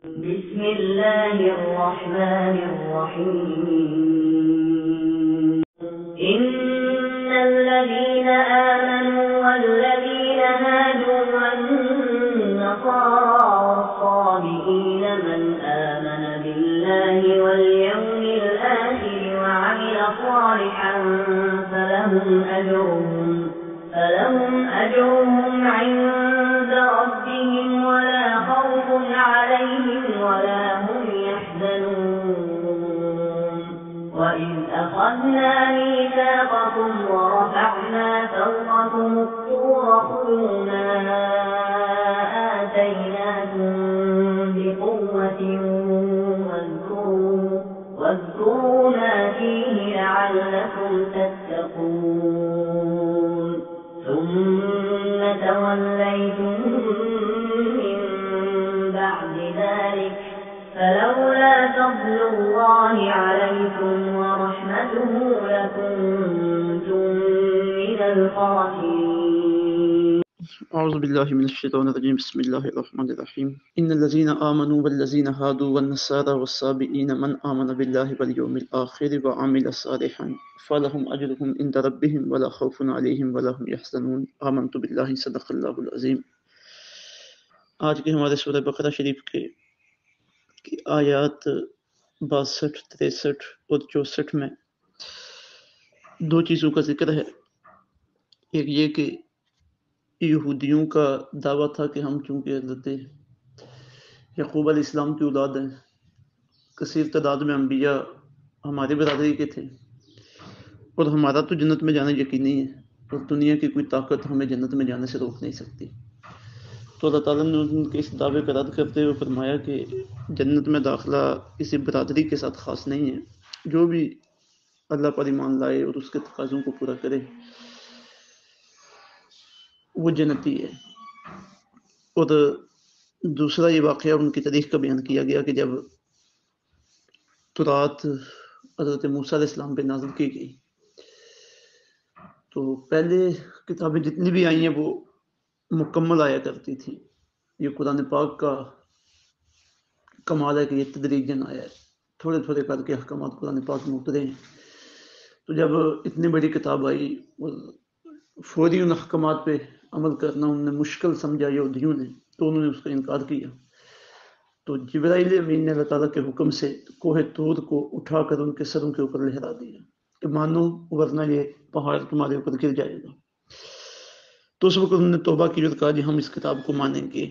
بسم الله الرحمن الرحيم إن الذين آمنوا والذين هادوا والنصارى والصابئين من آمن بالله واليوم الآخر وعمل صالحا فلهم أجرهم عند ربهم ولا خوف عليهم ولا هم يحزنون وإذ أخذنا ميثاقكم ورفعنا فوقكم الطور خذوا ما آتيناكم بقوة واذكروا ما فيه لعلكم تتقون ثم توليتم من بعد ذلك فلولا فضل الله عليكم ورحمته لكنتم من الخاسرين. أعوذ بالله من الشيطان الرجيم. بسم الله الرحمن الرحيم. إن الذين آمنوا والذين هادوا والنصارى والصابئين من آمن بالله واليوم الآخر وعمل صالحا فلهم أجرهم عند ربهم ولا خوف عليهم ولا هم يحزنون. آمنت بالله صدق اللہ العظیم. آج کے ہمارے سورہ بقرہ شریف کے آیات 62, 63 اور 64 میں دو چیزوں کا ذکر ہے. ایک یہ کہ یہودیوں کا دعویٰ تھا کہ ہم چونکہ حضرت یعقوب علیہ السلام کی اولاد ہیں، کثیر تعداد میں انبیاء ہماری برادری کے تھے اور ہمارا تو جنت میں جانا یقینی ہے اور دنیا کی کوئی طاقت ہمیں جنت میں جانے سے روک نہیں سکتی. تو اللہ تعالیٰ نے ان کے اس دعوے کا رد کرتے ہوئے فرمایا کہ جنت میں داخلہ کسی برادری کے ساتھ خاص نہیں ہے. جو بھی اللہ پر ایمان لائے اور اس کے تقاضوں کو پورا کرے وہ جنتی ہے. اور دوسرا یہ واقعہ ان کی تاریخ کا بیان کیا گیا کہ جب تورات حضرت موسیٰ علیہ السلام پہ نازل کی گئی تو پہلے کتابیں جتنی بھی آئی ہیں وہ مکمل آیا کرتی تھی. یہ قرآن پاک کا کمال ہے کہ یہ تدریجاً آیا ہے، تھوڑے تھوڑے کر کے احکامات قرآن پاک میں اترے ہیں. تو جب اتنی بڑی کتاب آئی اور فوری ان احکامات پہ عمل کرنا انہوں نے مشکل سمجھا یہودیوں نے، تو انہوں نے اس کا انکار کیا. تو جبرائیل امین نے اللہ تعالیٰ کے حکم سے کوہ طور کو اٹھا کر ان کے سروں کے اوپر لہرا دیا کہ مانو ورنہ یہ پہاڑ تمہارے اوپر گر جائے گا. تو اس وقت انہوں نے توبہ کی اور کہا جی ہم اس کتاب کو مانیں گے.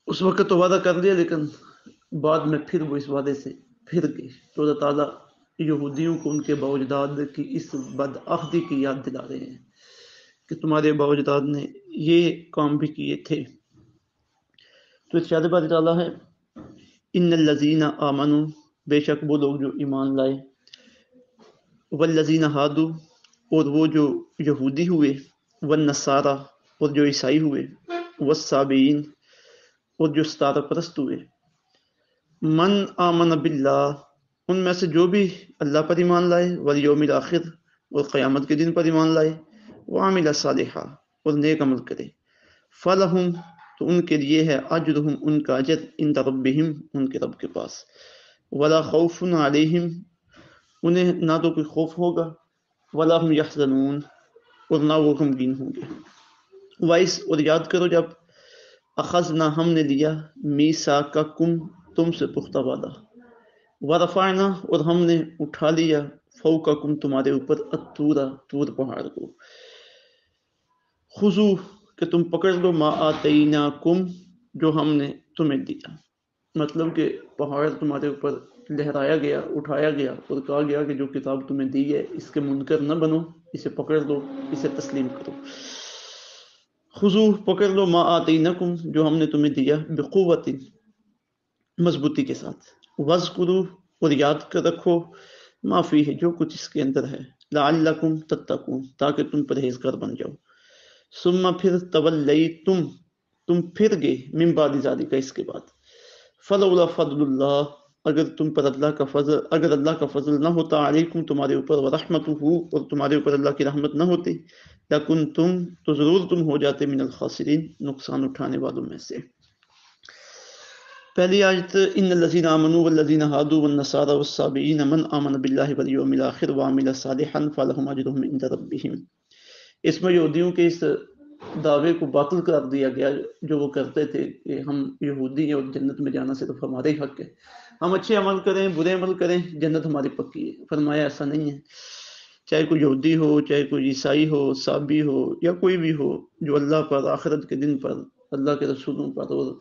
اس وقت تو وعدہ کر لیا لیکن بعد میں پھر وہ اس وعدے سے پھر گئے. تو اللہ تعالیٰ یہودیوں کو ان کے باوجداد کی اس بدعہدی کی یاد دلا رہے ہیں کہ تمہارے باوجداد نے یہ کام بھی کیے تھے. تو ارشاد باری تعالیٰ ہے ان الذین آمنوا، بے شک وہ لوگ جو ایمان لائے، والذین ہادوا اور وہ جو یہودی ہوئے، والنصارى اور جو عیسائی ہوئے، والصابئین اور جو ستارہ پرست ہوئے، من آمن باللہ ان میں سے جو بھی اللہ پر ایمان لائے، والیوم الآخر اور قیامت کے دن پر ایمان لائے، وعمل صالحا اور نیک عمل کرے، فلہم تو ان کے لیے ہے اجرہم ان کا اجر، عند ربہم ان کے رب کے پاس، ولا خوف علیہم انہیں نہ تو کوئی خوف ہوگا، ولا ہم یحزنون اور نہ وہ غمگین ہوں گے. وائس اور یاد کرو جب اخذنا ہم نے لیا میثاقکم تم سے پختہ وعدہ، ورفعنا اور ہم نے اٹھا لیا فوقکم تمہارے اوپر الطور طور پہاڑ کو، خذو کہ تم پکڑ لو ما آتیناکم جو ہم نے تمہیں دیا. مطلب کہ پہاڑ تمہارے اوپر لہرایا گیا، اٹھایا گیا اور کہا گیا کہ جو کتاب تمہیں دی ہے اس کے منکر نہ بنو، اسے پکڑ لو، اسے تسلیم کرو. خذو پکڑ لو ما آتیناکم جو ہم نے تمہیں دیا، بقوت مضبوطی کے ساتھ، واذکروا اور یاد کر رکھو ما فیہ جو کچھ اس کے اندر ہے، لعلکم تتقون تاکہ تم پرہیزگار بن جاؤ. ثم پھر تولیتم تم پھر گئے، من بعد ذالک اس کے بعد، فلولا فضل اللہ اگر اللہ کا فضل نہ ہوتا، علیکم تمہارے اوپر، ورحمتہ اور تمہارے اوپر اللہ کی رحمت نہ ہوتی، لکنتم تو ضرور تم ہو جاتے من الخاسرین نقصان اٹھانے والوں میں سے. پہلی آیت ان الذین آمنوا والذین ہادوا والنصارى والصابئین من آمن باللہ والیوم الآخر وعمل صالحا فلہم اجرہم عند ربہم، اس میں یہودیوں کے اس دعوے کو باطل قرار دیا گیا جو وہ کرتے تھے کہ ہم یہودی ہیں اور جنت میں جانا صرف ہمارے ہی حق ہے، ہم اچھے عمل کریں برے عمل کریں جنت ہماری پکی ہے۔ فرمایا ایسا نہیں ہے، چاہے کوئی یہودی ہو، چاہے کوئی عیسائی ہو، صابی ہو، یا کوئی بھی ہو جو اللہ پر، آخرت کے دن پر، اللہ کے رسولوں پر اور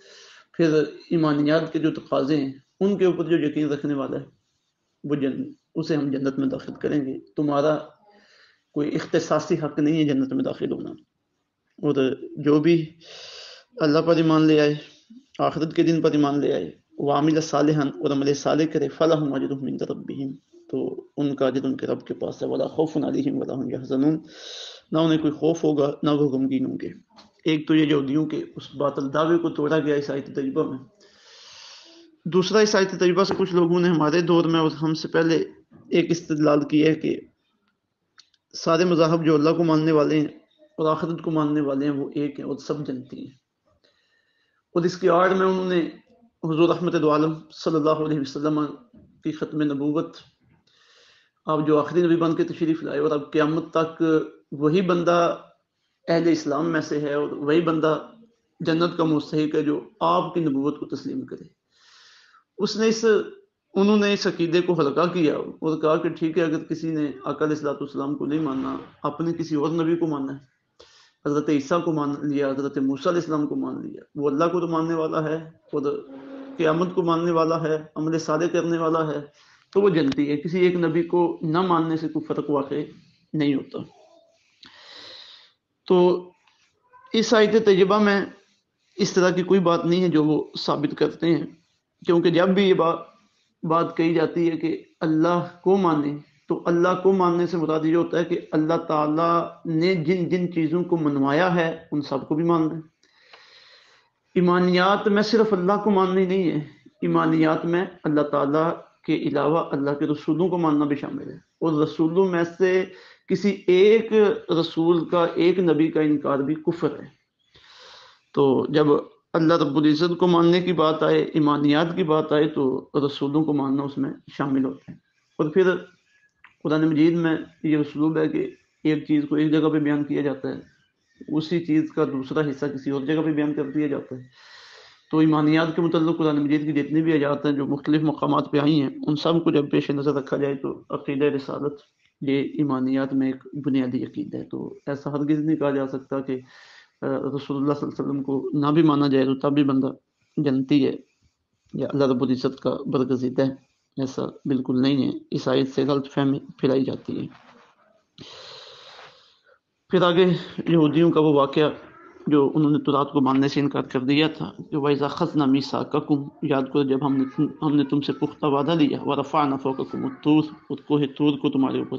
پھر ایمانیات کے جو تقاضے ہیں ان کے اوپر جو یقین رکھنے والا ہے وہ اسے ہم جنت میں داخل کریں گے۔ تمہارا کوئی اختصاصی حق نہیں ہے جنت میں داخل ہونا، اور جو بھی اللہ پر ایمان لے آئے، آخرت کے دن پر ایمان لے آئے، وعمل صالحا اور عمل صالح کرے، فلہم اجرہم عند ربہم، تو ان کا اجر ان کے رب کے پاس ہے، ولا خوف علیہم ولا هم یحزنون، نہ انہیں کوئی خوف ہوگا نہ وہ غمگین ہوں گے۔ ایک تو یہ یہودیوں کے اس باطل دعوے کو توڑا گیا اس آیت طیبہ میں۔ دوسرا، اس آیت طیبہ سے کچھ لوگوں نے ہمارے دور میں اور ہم سے پہلے ایک استدلال کیا ہے کہ سارے مذاہب جو اللہ کو ماننے والے ہیں اور آخرت کو ماننے والے ہیں وہ ایک ہیں اور سب جنتی ہیں، اور اس کی آڑ میں انہوں نے حضور رحمت دو عالم صلی اللہ علیہ وسلم کی ختم نبوت، آپ جو آخری نبی بن کے تشریف لائے اور اب قیامت تک وہی بندہ اہل اسلام میں سے ہے اور وہی بندہ جنت کا مستحق ہے جو آپ کی نبوت کو تسلیم کرے، انہوں نے اس عقیدے کو ہلکا کیا اور کہا کہ ٹھیک ہے، اگر کسی نے آقا علیہ الصلوۃ والسلام کو نہیں ماننا، اپنے کسی اور نبی کو ماننا ہے، حضرت عیسیٰ کو مان لیا، حضرت موسیٰ علیہ السلام کو مان لیا، وہ اللہ کو تو ماننے والا ہے اور قیامت کو ماننے والا ہے، عمل صالح کرنے والا ہے، تو وہ جنتی ہے۔ کسی ایک نبی کو نہ ماننے سے کوئی فرق واقع نہیں ہوتا۔ تو اس آیت طیبہ میں اس طرح کی کوئی بات نہیں ہے جو وہ ثابت کرتے ہیں، کیونکہ جب بھی یہ بات کہی جاتی ہے کہ اللہ کو مانے، تو اللہ کو ماننے سے مراد یہ ہوتا ہے کہ اللہ تعالیٰ نے جن جن چیزوں کو منوایا ہے ان سب کو بھی مان لیں۔ ایمانیات میں صرف اللہ کو ماننی نہیں ہے، ایمانیات میں اللہ تعالیٰ کے علاوہ اللہ کے رسولوں کو ماننا بھی شامل ہے، اور رسولوں میں سے کسی ایک رسول کا، ایک نبی کا انکار بھی کفر ہے۔ تو جب اللہ رب العزت کو ماننے کی بات آئے، ایمانیات کی بات آئے، تو رسولوں کو ماننا اس میں شامل ہوتا ہے۔ اور پھر قرآن مجید میں یہ اسلوب ہے کہ ایک چیز کو ایک جگہ پہ بیان کیا جاتا ہے، اسی چیز کا دوسرا حصہ کسی اور جگہ پہ بیان کر دیا جاتا ہے۔ تو ایمانیات کے متعلق قرآن مجید کی جتنی بھی آیات ہیں جو مختلف مقامات پہ آئی ہیں، ان سب کو جب پیش نظر رکھا جائے تو عقیدہ رسالت یہ ایمانیات میں ایک بنیادی عقیدہ ہے۔ تو ایسا ہرگز نہیں کہا جا سکتا کہ رسول اللہ صلی اللہ علیہ وسلم کو نہ بھی مانا جائے تو تب بھی بندہ جنتی ہے یا اللہ رب العزت کا برگزیدہ ہے، ایسا بالکل نہیں ہے۔ اس آیت سے غلط فہمی پھیلائی جاتی ہے۔ پھر آگے یہودیوں کا وہ واقعہ جو انہوں نے تورات کو ماننے سے انکار کر دیا تھا، جو وَإِذَا أَخَذْنَا مِيثَاقَكُمْ، یاد کرو جب ہم نے تم سے پختہ وعدہ لیا، وَرَفَعْنَا فَوْقَكُمُ الطُّورَ، اور کوہ طور کو تمہارے اوپر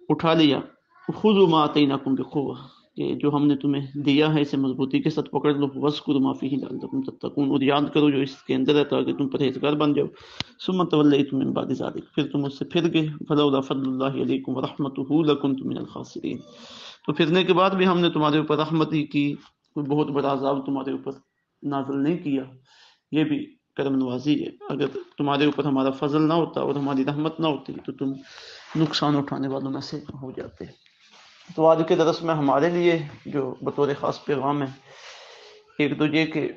اٹھا لیا، خُذُوا مَا آتَيْنَاكُمْ بِقُوَّةٍ، کہ جو ہم نے تمہیں دیا ہے اسے مضبوطی کے ساتھ پکڑ لو، وَاذْكُرُوا مَا فِيهِ لَعَلَّكُمْ تَتَّقُونَ، اور یاد کرو جو اس کے اندر ہے تاکہ تم پرہیزگار بن جاؤ، ثُمَّ تَوَلَّيْتُم مِّن بَعْدِ ذَلِكَ، پھر تم اس سے پھر گئے، فَلَوْلَا فَضْلُ اللَّهِ عَلَيْكُمْ وَرَحْمَتُهُ لَكُنتُم مِّنَ الْخَاسِرِينَ، تو پھرنے کے بعد بھی ہم نے تمہارے اوپر رحمت ہی کی، کوئی بہت بڑا عذاب تمہارے اوپر نازل نہیں کیا، یہ بھی کرم نوازی ہے۔ اگر تمہارے اوپر ہمارا فضل نہ ہوتا اور ہماری رحمت نہ ہوتی تو تم نقصان اٹھانے والوں میں سے ہو جاتے۔ تو آج کے درس میں ہمارے لیے جو بطور خاص پیغام ہے، ایک تو یہ کہ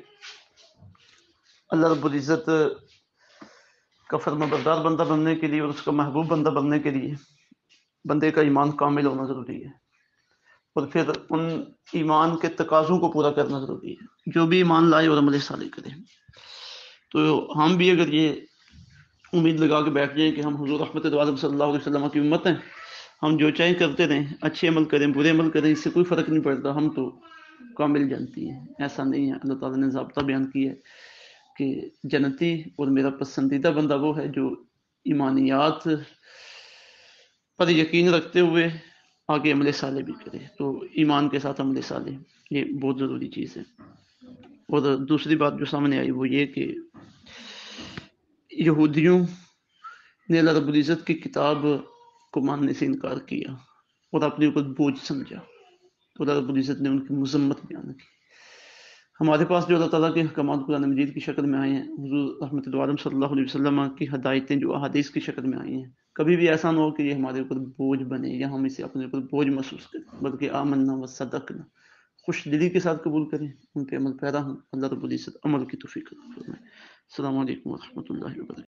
اللہ رب العزت کا فرما بردار بندہ بننے کے لیے اور اس کا محبوب بندہ بننے کے لیے بندے کا ایمان کامل ہونا ضروری ہے، اور پھر ان ایمان کے تقاضوں کو پورا کرنا ضروری ہے۔ جو بھی ایمان لائے اور عمل صالح کرے، تو ہم بھی اگر یہ امید لگا کے بیٹھ جائیں کہ ہم حضور رحمت دو عالم صلی اللہ علیہ وسلم کی امت ہیں، ہم جو چاہیں کرتے رہیں، اچھے عمل کریں برے عمل کریں، اس سے کوئی فرق نہیں پڑتا، ہم تو کامل جنتی ہیں، ایسا نہیں ہے۔ اللہ تعالیٰ نے ضابطہ بیان کیا ہے کہ جنتی اور میرا پسندیدہ بندہ وہ ہے جو ایمانیات پر یقین رکھتے ہوئے آگے عمل صالح بھی کرے۔ تو ایمان کے ساتھ عمل صالح یہ بہت ضروری چیز ہے۔ اور دوسری بات جو سامنے آئی وہ یہ کہ یہودیوں نے اللہ رب العزت کی کتاب کو ماننے سے انکار کیا اور اپنے اوپر بوجھ سمجھا، تو اللہ رب العزت نے ان کی مذمت بیان کی۔ ہمارے پاس جو اللہ تعالیٰ کے احکامات قرآن مجید کی شکل میں آئے ہیں، حضور رحمۃ اللہ علیہ صلی اللہ علیہ وسلم کی ہدایتیں جو احادیث کی شکل میں آئی ہیں، کبھی بھی ایسا نہ ہو کہ یہ ہمارے اوپر بوجھ بنے یا ہم اسے اپنے اوپر بوجھ محسوس کریں، بلکہ آمنا و صدقنا، خوش دلی کے ساتھ قبول کریں، ان پہ عمل پیرا ہوں۔ اللہ رب العزت عمل کی توفیق عطا فرمائے۔ السلام علیکم ورحمۃ اللہ وبرکاتہ۔